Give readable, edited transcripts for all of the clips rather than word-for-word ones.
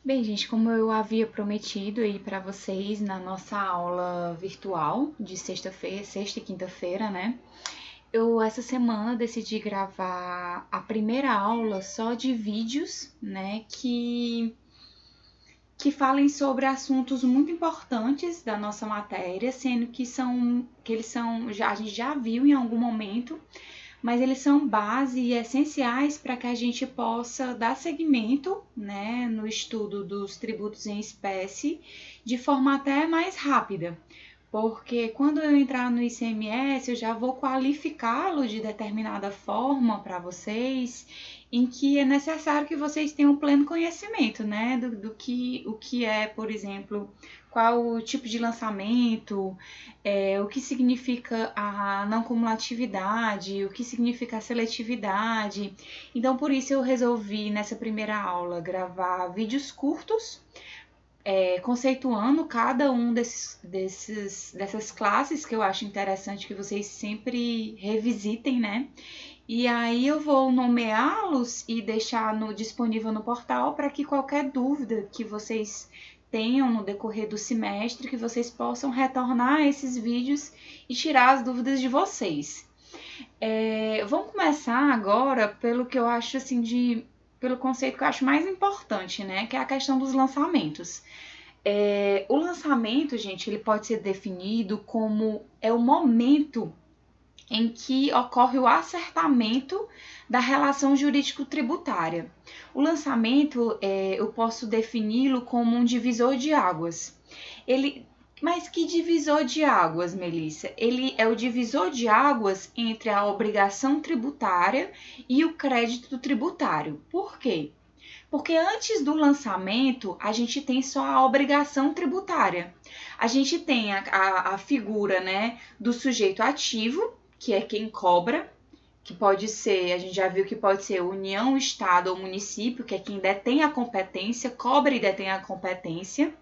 Bem, gente, como eu havia prometido aí para vocês na nossa aula virtual de sexta-feira, sexta e quinta-feira, né? Eu essa semana decidi gravar a primeira aula só de vídeos, né, que falem sobre assuntos muito importantes da nossa matéria, sendo que eles são já a gente já viu em algum momento, mas eles são base e essenciais para que a gente possa dar seguimento, né, no estudo dos tributos em espécie de forma até mais rápida. Porque quando eu entrar no ICMS, eu já vou qualificá-lo de determinada forma para vocês, em que é necessário que vocês tenham pleno conhecimento, né, o que é, por exemplo, qual o tipo de lançamento, o que significa a não cumulatividade, o que significa a seletividade. Então, por isso eu resolvi, nessa primeira aula, gravar vídeos curtos, conceituando cada um dessas classes que eu acho interessante que vocês sempre revisitem, né? E aí eu vou nomeá-los e deixar disponível no portal para que qualquer dúvida que vocês tenham no decorrer do semestre, que vocês possam retornar a esses vídeos e tirar as dúvidas de vocês. Vamos começar agora pelo que eu acho assim pelo conceito que eu acho mais importante, né? Que é a questão dos lançamentos. O lançamento, gente, ele pode ser definido como o momento em que ocorre o acertamento da relação jurídico-tributária. O lançamento, eu posso defini-lo como um divisor de águas. Mas que divisor de águas, Melissa? Ele é o divisor de águas entre a obrigação tributária e o crédito tributário. Por quê? Porque antes do lançamento, a gente tem só a obrigação tributária. A gente tem a figura, né, do sujeito ativo, que é quem cobra, que pode ser, a gente já viu que pode ser União, Estado ou município, que é quem detém a competência, cobra e detém a competência.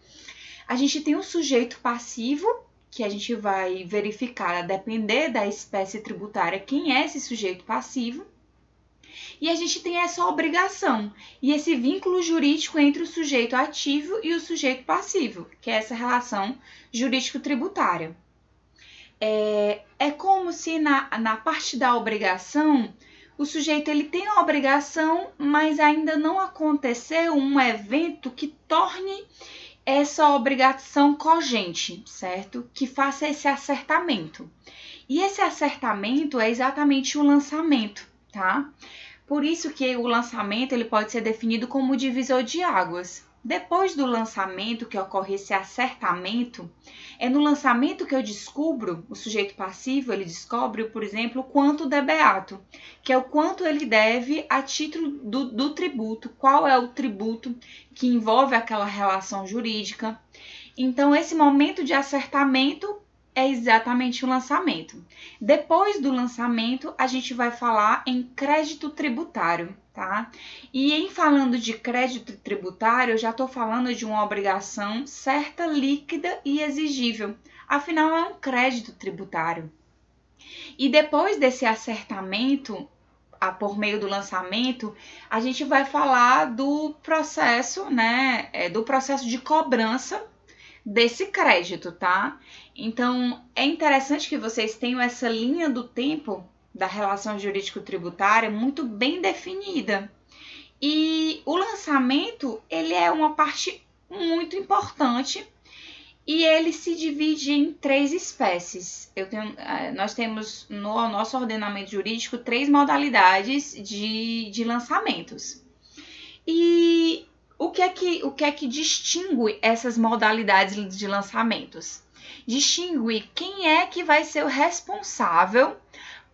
A gente tem o sujeito passivo, que a gente vai verificar, a depender da espécie tributária, quem é esse sujeito passivo. E a gente tem essa obrigação e esse vínculo jurídico entre o sujeito ativo e o sujeito passivo, que é essa relação jurídico-tributária. É como se na parte da obrigação, o sujeito ele tem a obrigação, mas ainda não aconteceu um evento que torne essa obrigação cogente, certo? Que faça esse acertamento. E esse acertamento é exatamente o lançamento, tá? Por isso que o lançamento ele pode ser definido como divisor de águas. Depois do lançamento que ocorre esse acertamento, é no lançamento que eu descubro, o sujeito passivo, ele descobre, por exemplo, o quanto debeato, que é o quanto ele deve a título do tributo, qual é o tributo que envolve aquela relação jurídica. Então, esse momento de acertamento é exatamente o lançamento. Depois do lançamento, a gente vai falar em crédito tributário, tá? E em falando de crédito tributário, eu já estou falando de uma obrigação certa, líquida e exigível. Afinal, é um crédito tributário. E depois desse acertamento, por meio do lançamento, a gente vai falar do processo, né? Do processo de cobrança desse crédito, tá? Então, é interessante que vocês tenham essa linha do tempo da relação jurídico-tributária muito bem definida. E o lançamento, ele é uma parte muito importante e ele se divide em três espécies. Nós temos no nosso ordenamento jurídico três modalidades de lançamentos. E o que é que distingue essas modalidades de lançamentos? Distingue quem é que vai ser o responsável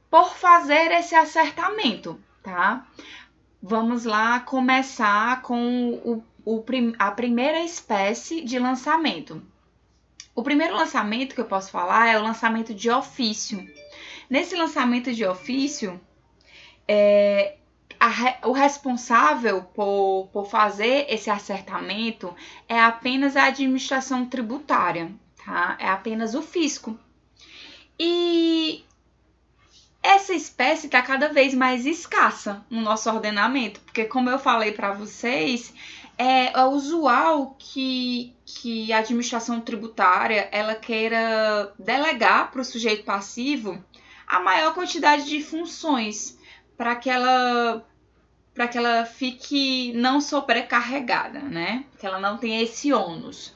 por fazer esse acertamento, tá? Vamos lá começar com a primeira espécie de lançamento. O primeiro lançamento que eu posso falar é o lançamento de ofício. Nesse lançamento de ofício, o responsável por fazer esse acertamento é apenas a administração tributária, tá? É apenas o fisco. E essa espécie está cada vez mais escassa no nosso ordenamento, porque como eu falei para vocês, é usual que a administração tributária ela queira delegar para o sujeito passivo a maior quantidade de funções para que ela fique não sobrecarregada, né? Que ela não tenha esse ônus.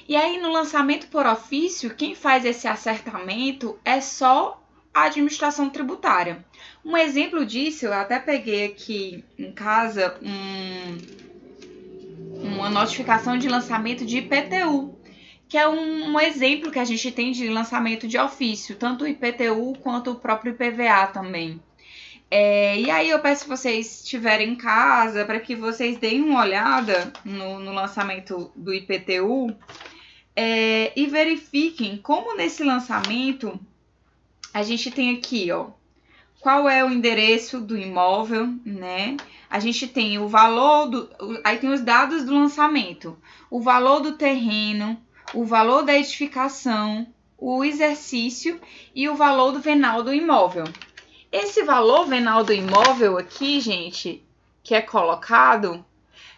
E aí, no lançamento por ofício, quem faz esse acertamento é só a administração tributária. Um exemplo disso, eu até peguei aqui em casa uma notificação de lançamento de IPTU, que é um exemplo que a gente tem de lançamento de ofício, tanto o IPTU quanto o próprio IPVA também. E aí eu peço que vocês estiverem em casa para que vocês deem uma olhada no lançamento do IPTU e verifiquem como nesse lançamento a gente tem aqui, ó, qual é o endereço do imóvel, né? A gente tem o valor aí tem os dados do lançamento, o valor do terreno, o valor da edificação, o exercício e o valor do venal do imóvel. Esse valor venal do imóvel aqui, gente, que é colocado,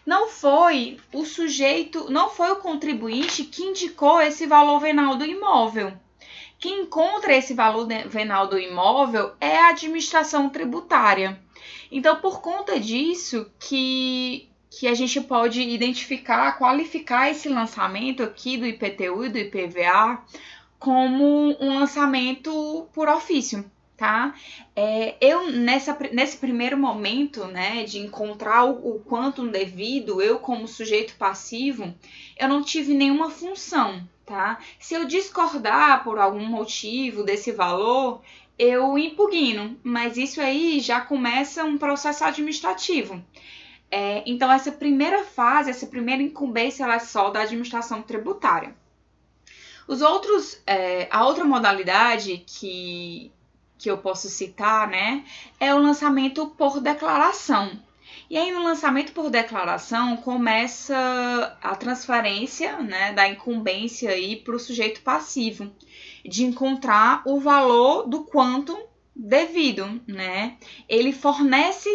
não foi o sujeito, não foi o contribuinte que indicou esse valor venal do imóvel. Quem encontra esse valor venal do imóvel é a administração tributária. Então, por conta disso, que a gente pode identificar, qualificar esse lançamento aqui do IPTU e do IPVA como um lançamento por ofício, tá? Eu, nesse primeiro momento, né, de encontrar o quantum devido, eu como sujeito passivo, eu não tive nenhuma função, tá? Se eu discordar por algum motivo desse valor, eu impugno, mas isso aí já começa um processo administrativo. Então, essa primeira fase, essa primeira incumbência, ela é só da administração tributária. A outra modalidade que eu posso citar, né, é o lançamento por declaração. E aí, no lançamento por declaração, começa a transferência, né, da incumbência para o sujeito passivo, de encontrar o valor do quantum devido, né? Ele fornece,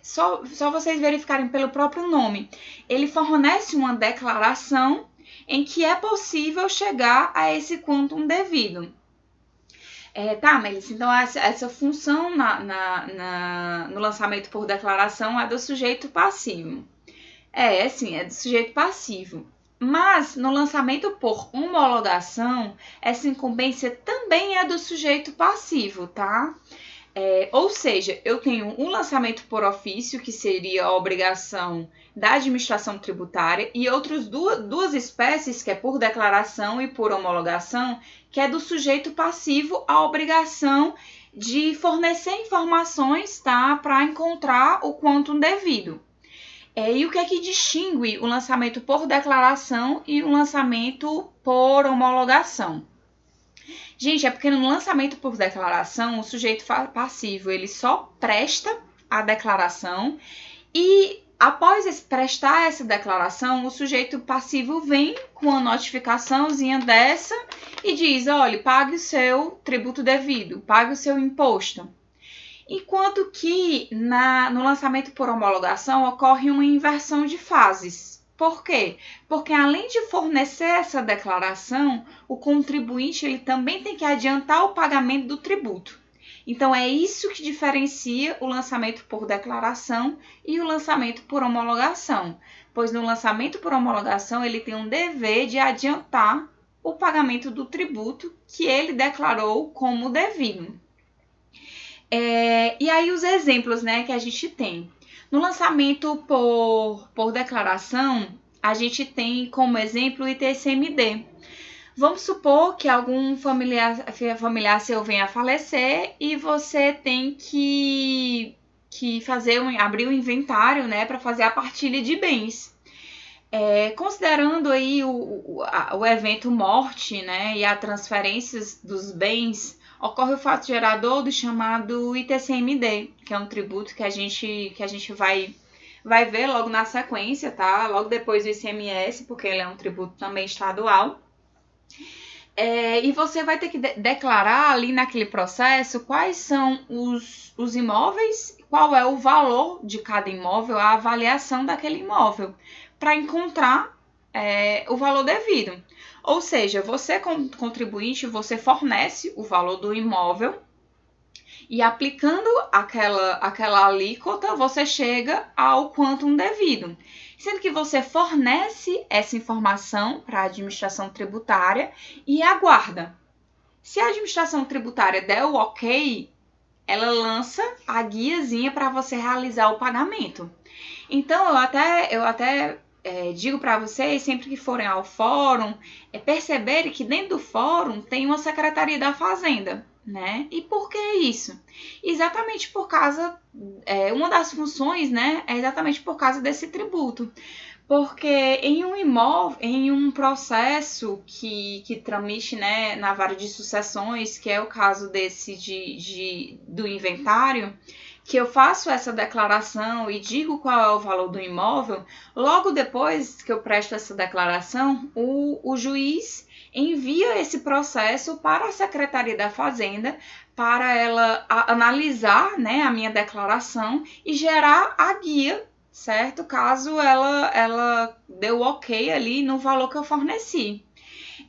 só vocês verificarem pelo próprio nome, ele fornece uma declaração em que é possível chegar a esse quantum devido. Tá, Melissa, então essa função no lançamento por declaração é do sujeito passivo. Sim, é do sujeito passivo. Mas no lançamento por homologação, essa incumbência também é do sujeito passivo, tá? Ou seja, eu tenho um lançamento por ofício, que seria a obrigação da administração tributária, e outras duas espécies, que é por declaração e por homologação, que é do sujeito passivo a obrigação de fornecer informações, tá, para encontrar o quantum devido. E o que é que distingue o lançamento por declaração e o lançamento por homologação? Gente, é porque no lançamento por declaração, o sujeito passivo ele só presta a declaração e após prestar essa declaração, o sujeito passivo vem com uma notificaçãozinha dessa e diz, olha, pague o seu tributo devido, pague o seu imposto. Enquanto que no lançamento por homologação ocorre uma inversão de fases. Por quê? Porque além de fornecer essa declaração, o contribuinte ele também tem que adiantar o pagamento do tributo. Então, é isso que diferencia o lançamento por declaração e o lançamento por homologação. Pois no lançamento por homologação, ele tem um dever de adiantar o pagamento do tributo que ele declarou como devido. E aí os exemplos, né, que a gente tem. No lançamento por declaração, a gente tem como exemplo o ITCMD. Vamos supor que algum familiar seu venha a falecer e você tem que abrir um inventário, né, para fazer a partilha de bens. Considerando aí o evento morte, né, e a transferência dos bens, ocorre o fato gerador do chamado ITCMD, que é um tributo que a gente vai ver logo na sequência, tá? Logo depois do ICMS, porque ele é um tributo também estadual. E você vai ter que declarar ali naquele processo quais são os imóveis, qual é o valor de cada imóvel, a avaliação daquele imóvel, para encontrar o valor devido. Ou seja, você como contribuinte, você fornece o valor do imóvel e aplicando aquela alíquota, você chega ao quantum devido. Sendo que você fornece essa informação para a administração tributária e aguarda. Se a administração tributária der o ok, ela lança a guiazinha para você realizar o pagamento. Então, eu até digo para vocês, sempre que forem ao fórum, perceberem que dentro do fórum tem uma Secretaria da Fazenda, né? E por que isso? Exatamente por causa, uma das funções, né, é exatamente por causa desse tributo. Porque em um imóvel, em um processo que tramite, né, na vara de sucessões, que é o caso desse do inventário, que eu faço essa declaração e digo qual é o valor do imóvel, logo depois que eu presto essa declaração, o juiz envia esse processo para a Secretaria da Fazenda para ela analisar, né, a minha declaração e gerar a guia, certo? Caso ela deu ok ali no valor que eu forneci.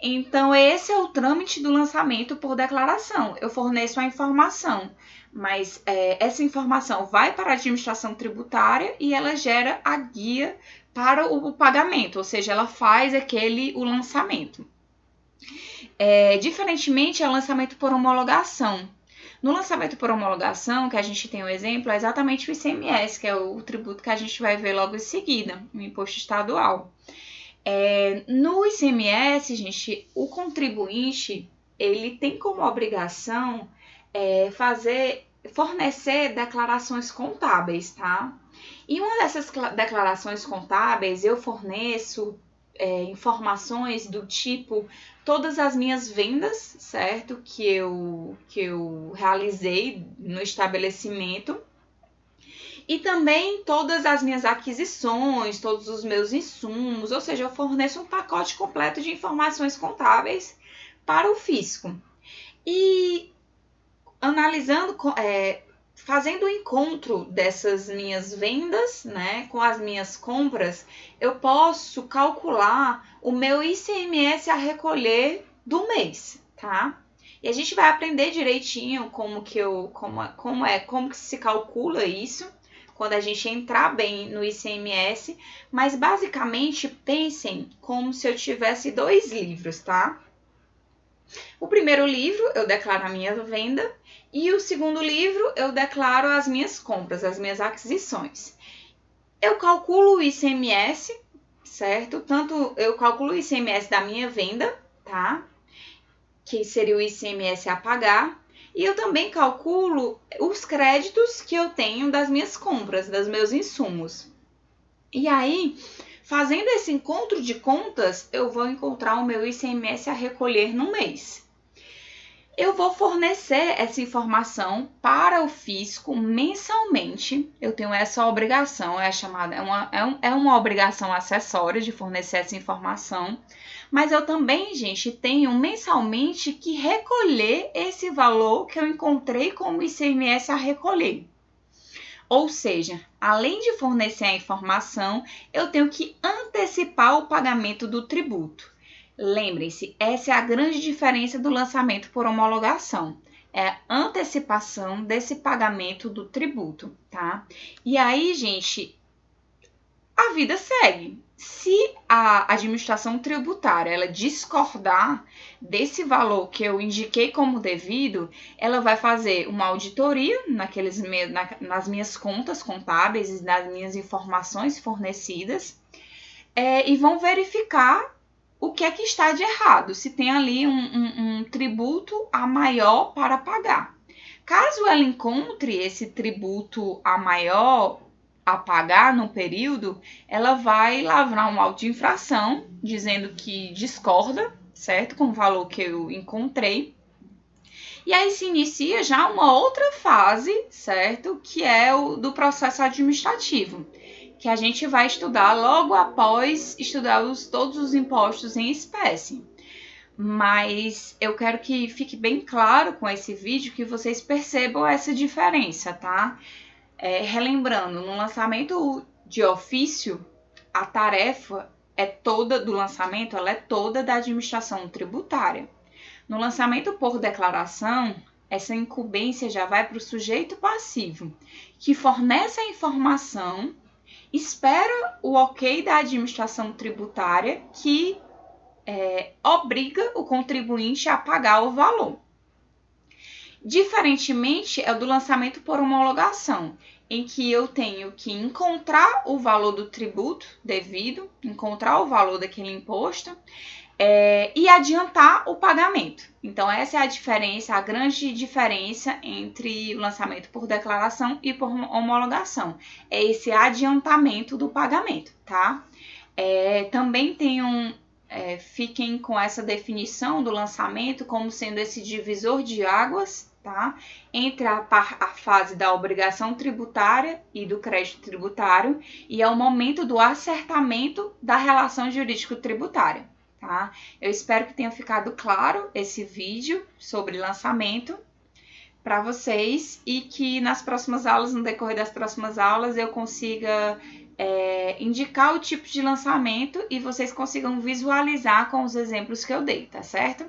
Então, esse é o trâmite do lançamento por declaração. Eu forneço a informação, mas essa informação vai para a administração tributária e ela gera a guia para o pagamento, ou seja, ela faz o lançamento. Diferentemente, é o lançamento por homologação. No lançamento por homologação, que a gente tem um exemplo, é exatamente o ICMS, que é o tributo que a gente vai ver logo em seguida, o imposto estadual. No ICMS, gente, o contribuinte, ele tem como obrigação fornecer declarações contábeis, tá? E uma dessas declarações contábeis, eu forneço informações do tipo todas as minhas vendas, certo? Que eu realizei no estabelecimento. E também todas as minhas aquisições, todos os meus insumos, ou seja, eu forneço um pacote completo de informações contábeis para o fisco. E analisando, fazendo o encontro dessas minhas vendas, né, com as minhas compras, eu posso calcular o meu ICMS a recolher do mês, tá? E a gente vai aprender direitinho como que se calcula isso quando a gente entrar bem no ICMS, mas basicamente pensem como se eu tivesse 2 livros, tá? O primeiro livro eu declaro a minha venda e o segundo livro eu declaro as minhas compras, as minhas aquisições. Eu calculo o ICMS, certo? Tanto eu calculo o ICMS da minha venda, tá? Que seria o ICMS a pagar. E eu também calculo os créditos que eu tenho das minhas compras, dos meus insumos. E aí, fazendo esse encontro de contas, eu vou encontrar o meu ICMS a recolher no mês. Eu vou fornecer essa informação para o fisco mensalmente. Eu tenho essa obrigação, é uma obrigação acessória de fornecer essa informação. Mas eu também, gente, tenho mensalmente que recolher esse valor que eu encontrei como ICMS a recolher. Ou seja, além de fornecer a informação, eu tenho que antecipar o pagamento do tributo. Lembrem-se, essa é a grande diferença do lançamento por homologação. É a antecipação desse pagamento do tributo, tá? E aí, gente, a vida segue. Se a administração tributária ela discordar desse valor que eu indiquei como devido, ela vai fazer uma auditoria nas minhas contas contábeis e nas minhas informações fornecidas e vão verificar o que é que está de errado, se tem ali um tributo a maior para pagar. Caso ela encontre esse tributo a maior a pagar no período, ela vai lavrar uma auto-infração dizendo que discorda, certo? Com o valor que eu encontrei. E aí se inicia já uma outra fase, certo? Que é o do processo administrativo, que a gente vai estudar logo após estudar todos os impostos em espécie. mas eu quero que fique bem claro com esse vídeo que vocês percebam essa diferença, tá? Relembrando, no lançamento de ofício, a tarefa é toda do lançamento, ela é toda da administração tributária. No lançamento por declaração, essa incumbência já vai para o sujeito passivo, que fornece a informação, espera o ok da administração tributária, que obriga o contribuinte a pagar o valor. Diferentemente é o do lançamento por homologação, em que eu tenho que encontrar o valor do tributo devido, encontrar o valor daquele imposto e adiantar o pagamento. Então, essa é a diferença, a grande diferença entre o lançamento por declaração e por homologação. É esse adiantamento do pagamento, tá? Também tem fiquem com essa definição do lançamento como sendo esse divisor de águas, tá? Entre a fase da obrigação tributária e do crédito tributário, e é o momento do acertamento da relação jurídico-tributária, tá? Eu espero que tenha ficado claro esse vídeo sobre lançamento para vocês e que nas próximas aulas, no decorrer das próximas aulas, eu consiga indicar o tipo de lançamento e vocês consigam visualizar com os exemplos que eu dei, tá certo?